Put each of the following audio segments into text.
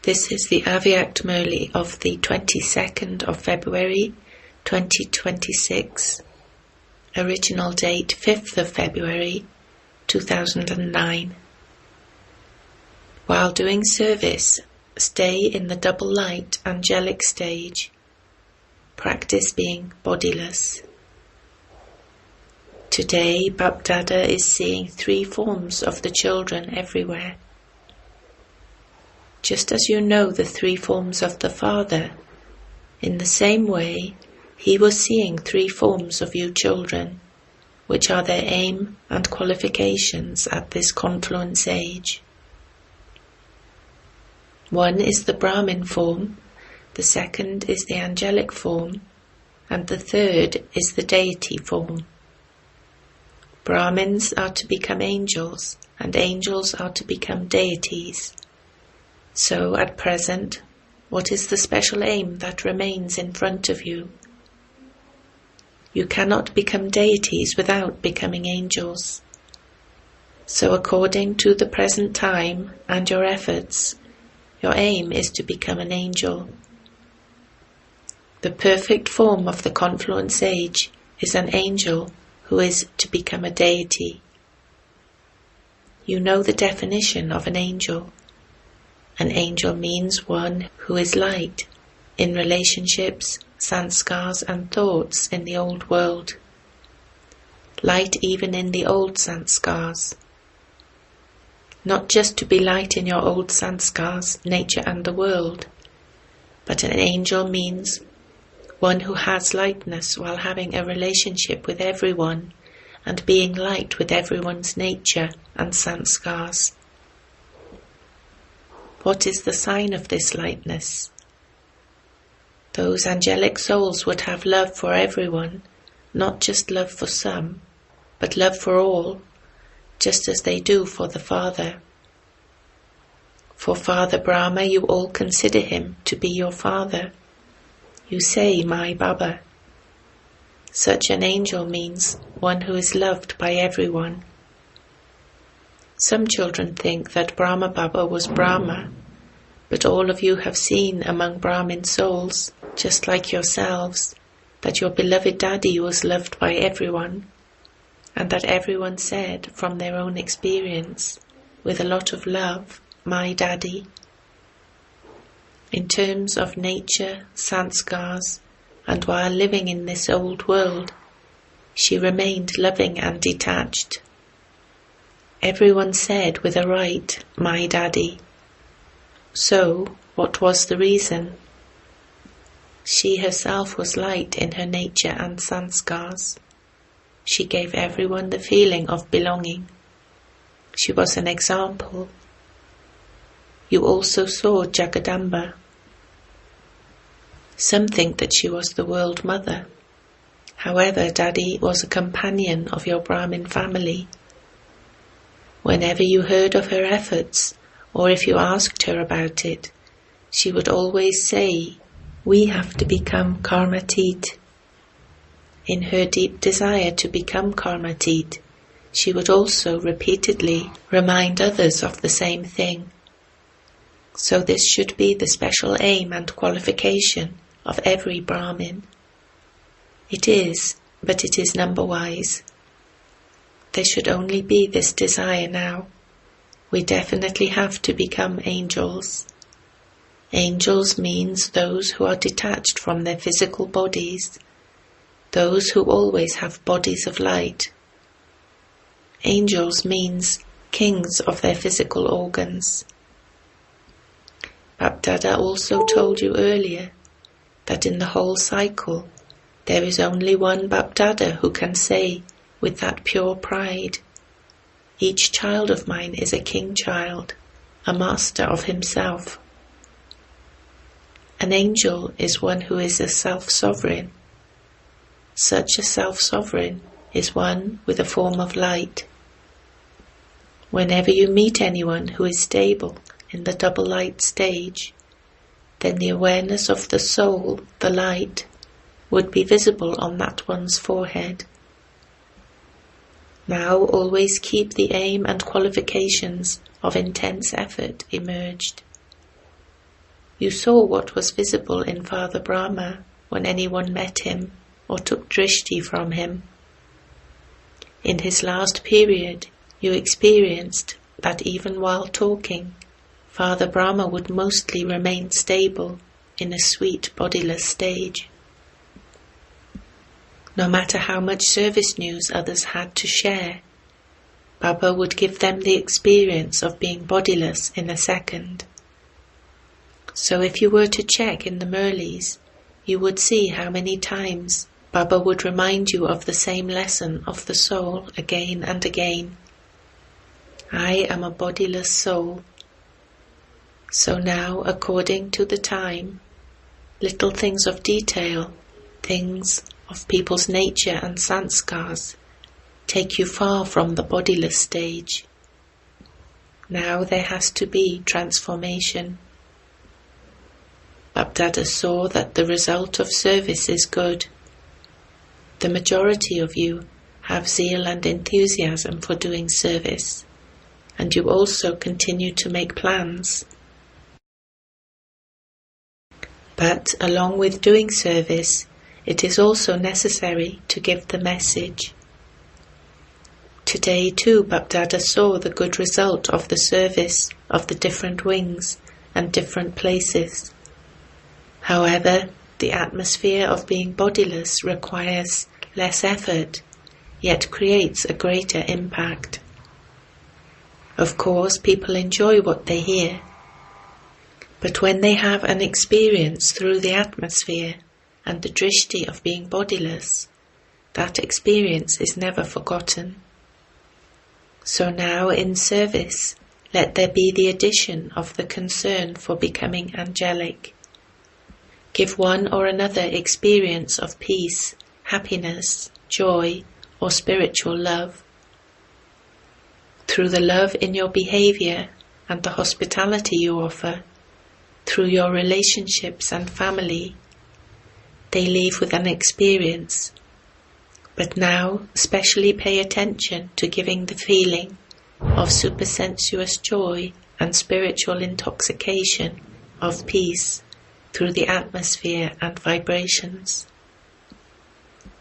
This is the English Murli of the 22nd of February 2026. Original date 5th of February 2009. While doing service, stay in the double light angelic stage. Practice being bodiless. Today, Bapdada is seeing 3 forms of the children everywhere. Just as you know the 3 forms of the Father, in the same way, he was seeing 3 forms of you children, which are their aim and qualifications at this confluence age. One is the Brahmin form, the second is the angelic form, and the third is the deity form. Brahmins are to become angels, and angels are to become deities. So, at present, what is the special aim that remains in front of you? You cannot become deities without becoming angels. So, according to the present time and your efforts, your aim is to become an angel. The perfect form of the confluence age is an angel who is to become a deity. You know the definition of an angel. An angel means one who is light in relationships, sanskars and thoughts in the old world. Light even in the old sanskars. Not just to be light in your old sanskars, nature and the world, but an angel means one who has lightness while having a relationship with everyone and being light with everyone's nature and sanskars. What is the sign of this lightness? Those angelic souls would have love for everyone, not just love for some, but love for all, just as they do for the Father. For Father Brahma, you all consider him to be your father. You say, my Baba. Such an angel means one who is loved by everyone. Some children think that Brahma Baba was Brahma, but all of you have seen among Brahmin souls, just like yourselves, that your beloved Daddy was loved by everyone, and that everyone said from their own experience, with a lot of love, my Daddy. In terms of nature, sanskars, and while living in this old world, she remained loving and detached. Everyone said with a right, my Daddy. So, what was the reason? She herself was light in her nature and sanskars. She gave everyone the feeling of belonging. She was an example. You also saw Jagadamba. Some think that she was the world mother. However, Daddy was a companion of your Brahmin family. Whenever you heard of her efforts, or if you asked her about it, she would always say, we have to become karmatit. In her deep desire to become karmatit, she would also repeatedly remind others of the same thing. So this should be the special aim and qualification of every Brahmin. It is, but it is number-wise. There should only be this desire now. We definitely have to become angels. Angels means those who are detached from their physical bodies, those who always have bodies of light. Angels means kings of their physical organs. Bapdada also told you earlier that in the whole cycle there is only one Bapdada who can say with that pure pride, each child of mine is a king child, a master of himself. An angel is one who is a self-sovereign. Such a self-sovereign is one with a form of light. Whenever you meet anyone who is stable in the double light stage, then the awareness of the soul, the light, would be visible on that one's forehead. Now always keep the aim and qualifications of intense effort emerged. You saw what was visible in Father Brahma when anyone met him or took drishti from him. In his last period, you experienced that even while talking, Father Brahma would mostly remain stable in a sweet bodiless stage. No matter how much service news others had to share, Baba would give them the experience of being bodiless in a second. So if you were to check in the Murlis, you would see how many times Baba would remind you of the same lesson of the soul again and again. I am a bodiless soul. So now, according to the time, little things of detail, things of people's nature and sanskars, take you far from the bodiless stage. Now there has to be transformation. Bapdada saw that the result of service is good. The majority of you have zeal and enthusiasm for doing service, and you also continue to make plans. But along with doing service, it is also necessary to give the message. Today too, Bapdada saw the good result of the service of the different wings and different places. However, the atmosphere of being bodiless requires less effort, yet creates a greater impact. Of course, people enjoy what they hear, but when they have an experience through the atmosphere and the drishti of being bodiless, that experience is never forgotten. So now in service, let there be the addition of the concern for becoming angelic. Give one or another experience of peace, happiness, joy, or spiritual love. Through the love in your behavior and the hospitality you offer, through your relationships and family, they leave with an experience. But now especially pay attention to giving the feeling of supersensuous joy and spiritual intoxication of peace through the atmosphere and vibrations.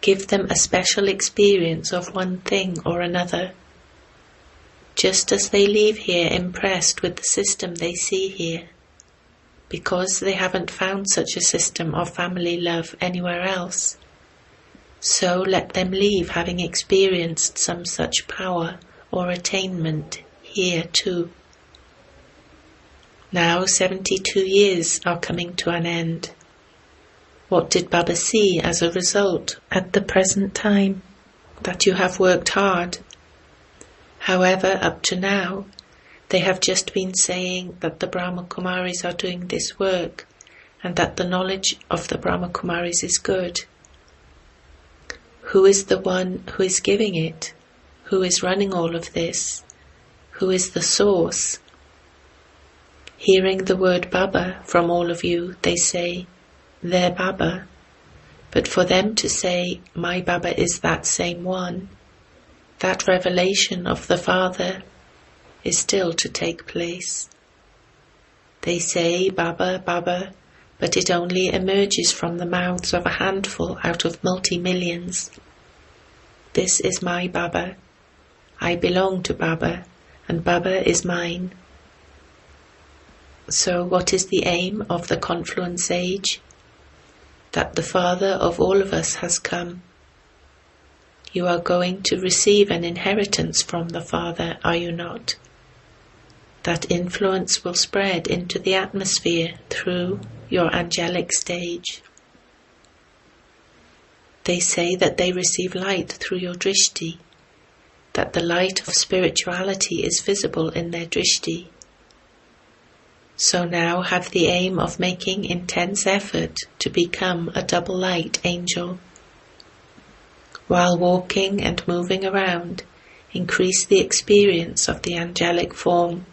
Give them a special experience of one thing or another, just as they leave here impressed with the system they see here, because they haven't found such a system of family love anywhere else. So let them leave having experienced some such power or attainment here too. Now 72 years are coming to an end. What did Baba see as a result at the present time? That you have worked hard. However, up to now, they have just been saying that the Brahma Kumaris are doing this work and that the knowledge of the Brahma Kumaris is good. Who is the one who is giving it? Who is running all of this? Who is the source? Hearing the word Baba from all of you, they say, their Baba. But for them to say, my Baba is that same one, that revelation of the Father is still to take place. They say, Baba, Baba, but it only emerges from the mouths of a handful out of multi-millions. This is my Baba. I belong to Baba, and Baba is mine. So what is the aim of the confluence age? That the Father of all of us has come. You are going to receive an inheritance from the Father, are you not? That influence will spread into the atmosphere through your angelic stage. They say that they receive light through your drishti, that the light of spirituality is visible in their drishti. So now have the aim of making intense effort to become a double light angel. While walking and moving around, increase the experience of the angelic form.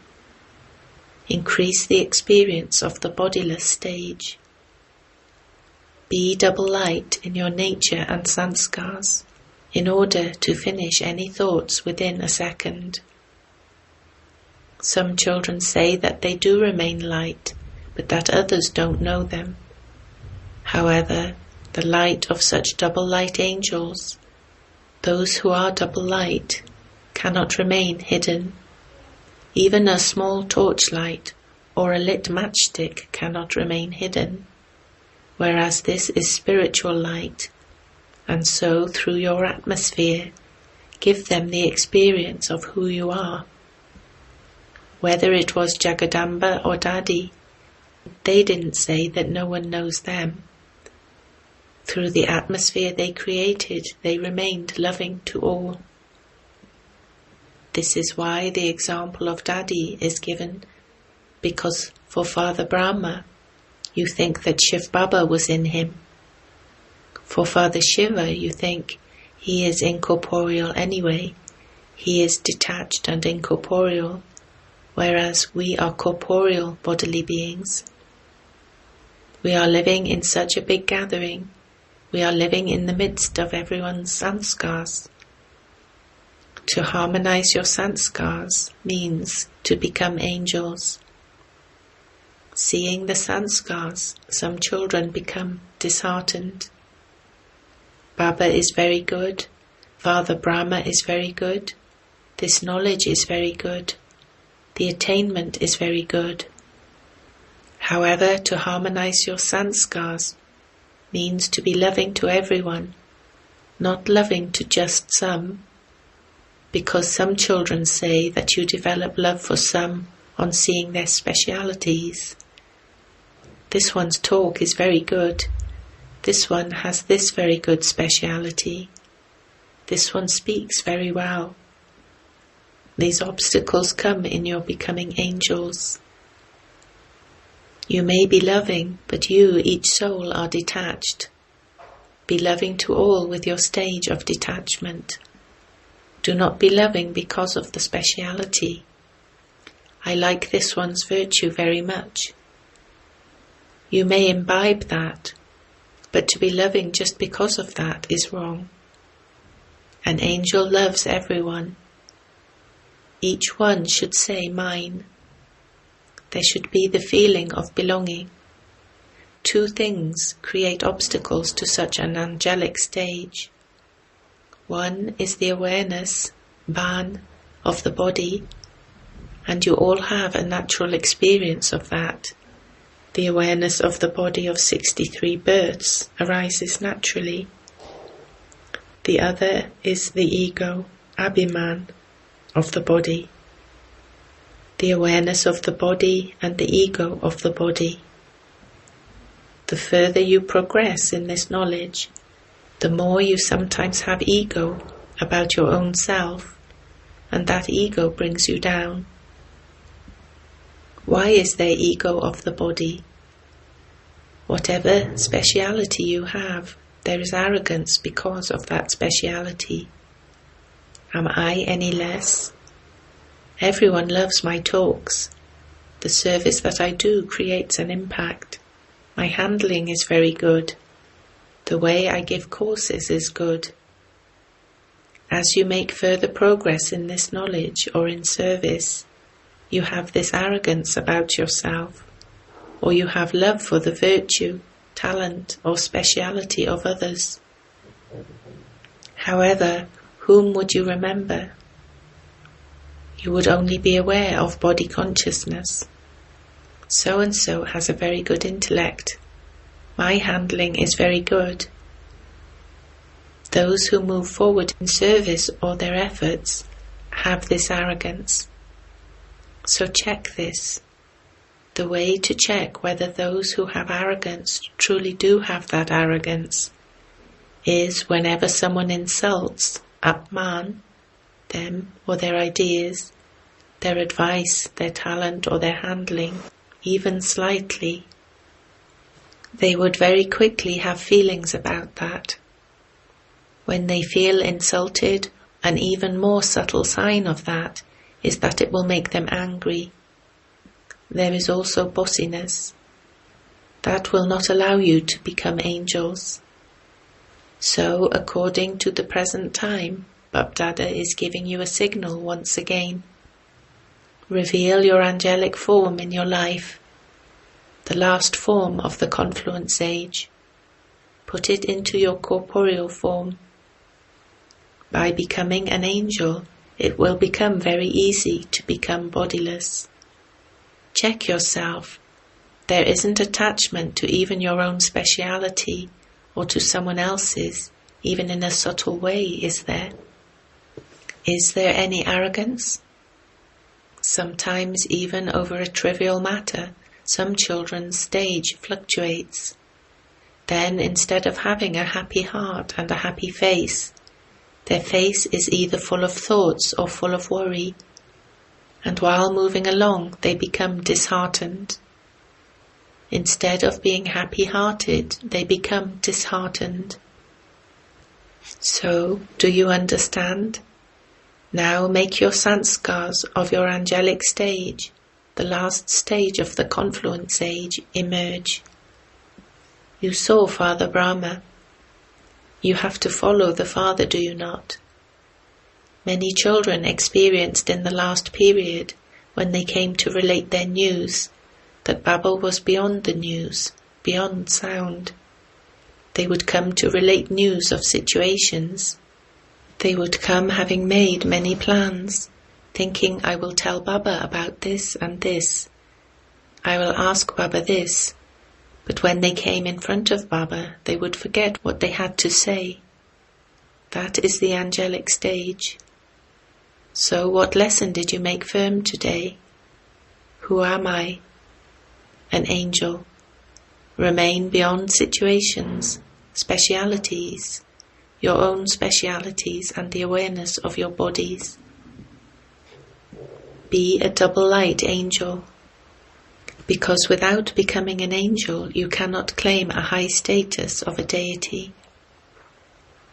Increase the experience of the bodiless stage. Be double light in your nature and sanskars in order to finish any thoughts within a second. Some children say that they do remain light, but that others don't know them. However, the light of such double light angels, those who are double light, cannot remain hidden. Even a small torchlight or a lit matchstick cannot remain hidden, whereas this is spiritual light, and so through your atmosphere, give them the experience of who you are. Whether it was Jagadamba or Daddy, they didn't say that no one knows them. Through the atmosphere they created, they remained loving to all. This is why the example of Daddy is given, because for Father Brahma, you think that Shiv Baba was in him. For Father Shiva, you think he is incorporeal anyway. He is detached and incorporeal, whereas we are corporeal bodily beings. We are living in such a big gathering. We are living in the midst of everyone's sanskars. To harmonize your sanskars means to become angels. Seeing the sanskars, some children become disheartened. Baba is very good. Father Brahma is very good. This knowledge is very good. The attainment is very good. However, to harmonize your sanskars means to be loving to everyone, not loving to just some, because some children say that you develop love for some on seeing their specialities. This one's talk is very good. This one has this very good speciality. This one speaks very well. These obstacles come in your becoming angels. You may be loving, but you, each soul, are detached. Be loving to all with your stage of detachment. Do not be loving because of the speciality. I like this one's virtue very much. You may imbibe that, but to be loving just because of that is wrong. An angel loves everyone. Each one should say mine. There should be the feeling of belonging. Two things create obstacles to such an angelic stage. One is the awareness, ban, of the body, and you all have a natural experience of that. The awareness of the body of 63 births arises naturally. The other is the ego, abhiman, of the body. The awareness of the body and the ego of the body. The further you progress in this knowledge, the more you sometimes have ego about your own self, and that ego brings you down. Why is there ego of the body? Whatever speciality you have, there is arrogance because of that speciality. Am I any less? Everyone loves my talks. The service that I do creates an impact. My handling is very good. The way I give courses is good. As you make further progress in this knowledge or in service, you have this arrogance about yourself, or you have love for the virtue, talent, or speciality of others. However, whom would you remember? You would only be aware of body consciousness. So-and-so has a very good intellect. My handling is very good. Those who move forward in service or their efforts have this arrogance. So check this. The way to check whether those who have arrogance truly do have that arrogance is whenever someone insults, apman, them or their ideas, their advice, their talent or their handling, even slightly, they would very quickly have feelings about that. When they feel insulted, an even more subtle sign of that is that it will make them angry. There is also bossiness. That will not allow you to become angels. So, according to the present time, Bapdada is giving you a signal once again. Reveal your angelic form in your life. the last form of the confluence age. Put it into your corporeal form. By becoming an angel, it will become very easy to become bodiless. Check yourself. There isn't attachment to even your own speciality or to someone else's, even in a subtle way, is there? Is there any arrogance? Sometimes even over a trivial matter, some children's stage fluctuates. Then instead of having a happy heart and a happy face, their face is either full of thoughts or full of worry, and while moving along they become disheartened. Instead of being happy-hearted, they become disheartened. So, do you understand? Now make your sanskars of your angelic stage, the last stage of the confluence age, emerge. You saw Father Brahma. You have to follow the Father, do you not? Many children experienced in the last period, when they came to relate their news, that Baba was beyond the news, beyond sound. They would come to relate news of situations. They would come having made many plans, thinking, I will tell Baba about this and this. I will ask Baba this. But when they came in front of Baba, they would forget what they had to say. That is the angelic stage. So what lesson did you make firm today? Who am I? An angel. Remain beyond situations, specialities, your own specialities and the awareness of your bodies. Be a double light angel. Because without becoming an angel, you cannot claim a high status of a deity.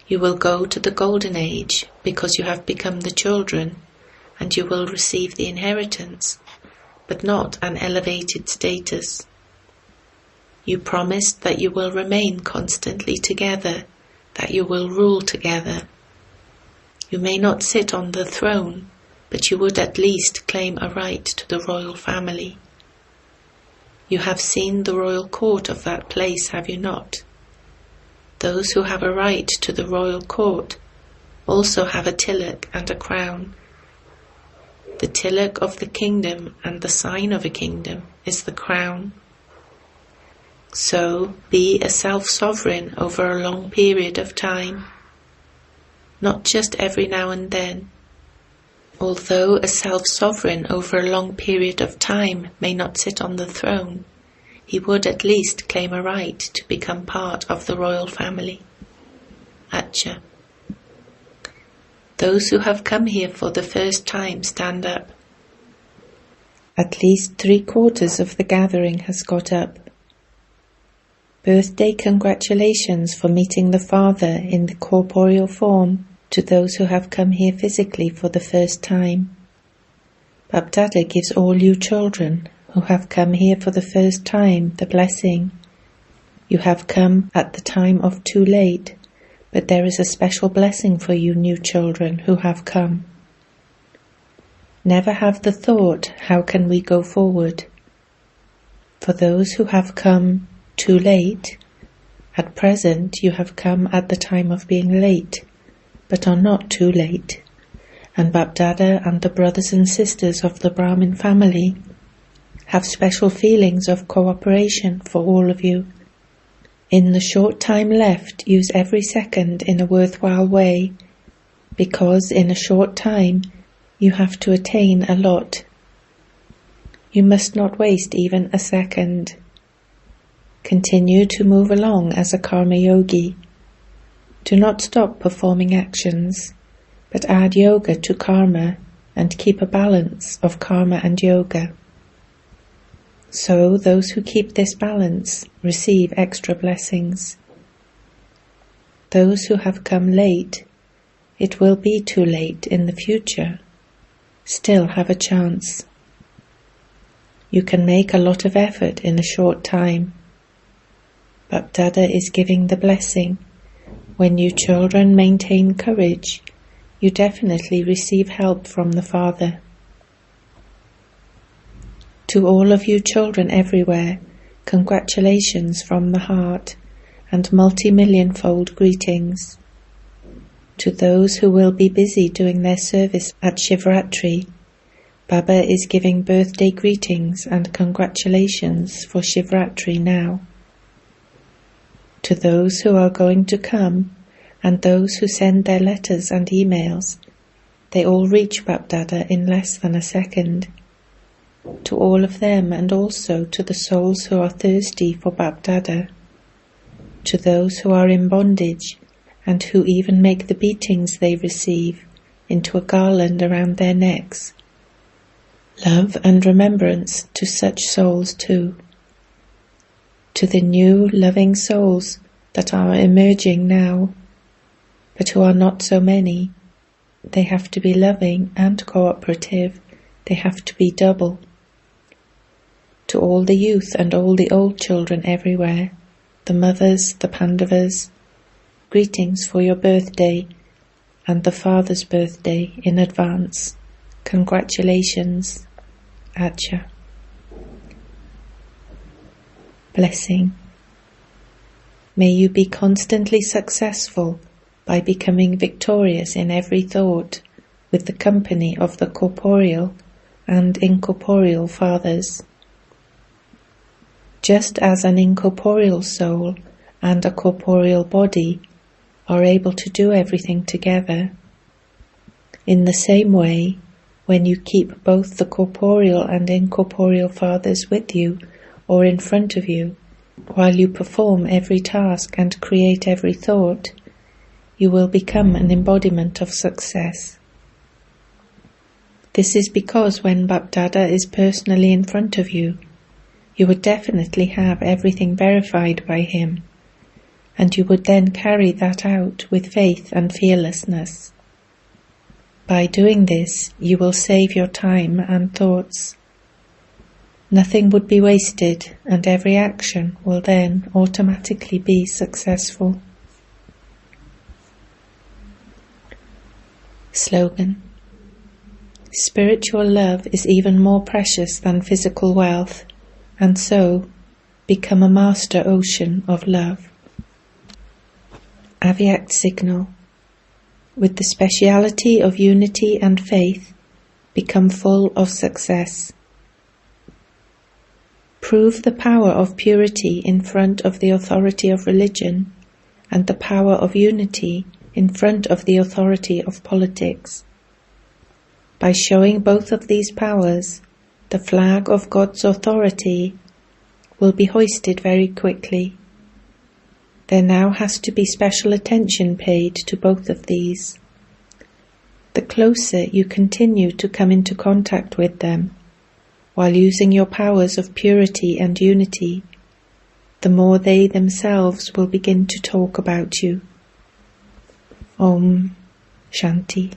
You will go to the golden age because you have become the children, and you will receive the inheritance, but not an elevated status. You promised that you will remain constantly together, that you will rule together. You may not sit on the throne, but you would at least claim a right to the royal family. You have seen the royal court of that place, have you not? Those who have a right to the royal court also have a tilak and a crown. The tilak of the kingdom and the sign of a kingdom is the crown. So be a self-sovereign over a long period of time, not just every now and then. Although a self-sovereign over a long period of time may not sit on the throne, he would at least claim a right to become part of the royal family. Acha. Those who have come here for the first time stand up. At least 3/4 of the gathering has got up. Birthday congratulations for meeting the Father in the corporeal form to those who have come here physically for the first time. Bapdada gives all you children who have come here for the first time the blessing. You have come at the time of too late, but there is a special blessing for you new children who have come. Never have the thought, how can we go forward? For those who have come too late, at present you have come at the time of being late, but are not too late, and Bapdada and the brothers and sisters of the Brahmin family have special feelings of cooperation for all of you. In the short time left, use every second in a worthwhile way, because in a short time you have to attain a lot. You must not waste even a second. Continue to move along as a karma yogi. Do not stop performing actions, but add yoga to karma and keep a balance of karma and yoga. So those who keep this balance receive extra blessings. Those who have come late, it will be too late in the future, still have a chance. You can make a lot of effort in a short time. Bapdada is giving the blessing. When you children maintain courage, you definitely receive help from the Father. To all of you children everywhere, Congratulations from the heart and multi-million-fold greetings. To those who will be busy doing their service at Shivratri, Baba is giving birthday greetings and congratulations for Shivratri now. To those who are going to come and those who send their letters and emails, they all reach Bapdada in less than a second. To all of them, and also to the souls who are thirsty for Bapdada. To those who are in bondage and who even make the beatings they receive into a garland around their necks. Love and remembrance to such souls too. To the new loving souls that are emerging now, but who are not so many. They have to be loving and cooperative. They have to be double. To all the youth and all the old children everywhere, the mothers, the Pandavas, greetings for your birthday and the father's birthday in advance. Congratulations, Acha. Blessing. May you be constantly successful by becoming victorious in every thought with the company of the corporeal and incorporeal fathers. Just as an incorporeal soul and a corporeal body are able to do everything together, in the same way, when you keep both the corporeal and incorporeal fathers with you or in front of you, while you perform every task and create every thought, you will become an embodiment of success. This is because when Bapdada is personally in front of you, you would definitely have everything verified by him, and you would then carry that out with faith and fearlessness. By doing this, you will save your time and thoughts. Nothing would be wasted, and every action will then automatically be successful. Slogan. Spiritual love is even more precious than physical wealth, and so become a master ocean of love. Avyakt signal. With the speciality of unity and faith, become full of success. Prove the power of purity in front of the authority of religion, and the power of unity in front of the authority of politics. By showing both of these powers, the flag of God's authority will be hoisted very quickly. There now has to be special attention paid to both of these. The closer you continue to come into contact with them, while using your powers of purity and unity, the more they themselves will begin to talk about you. Om Shanti.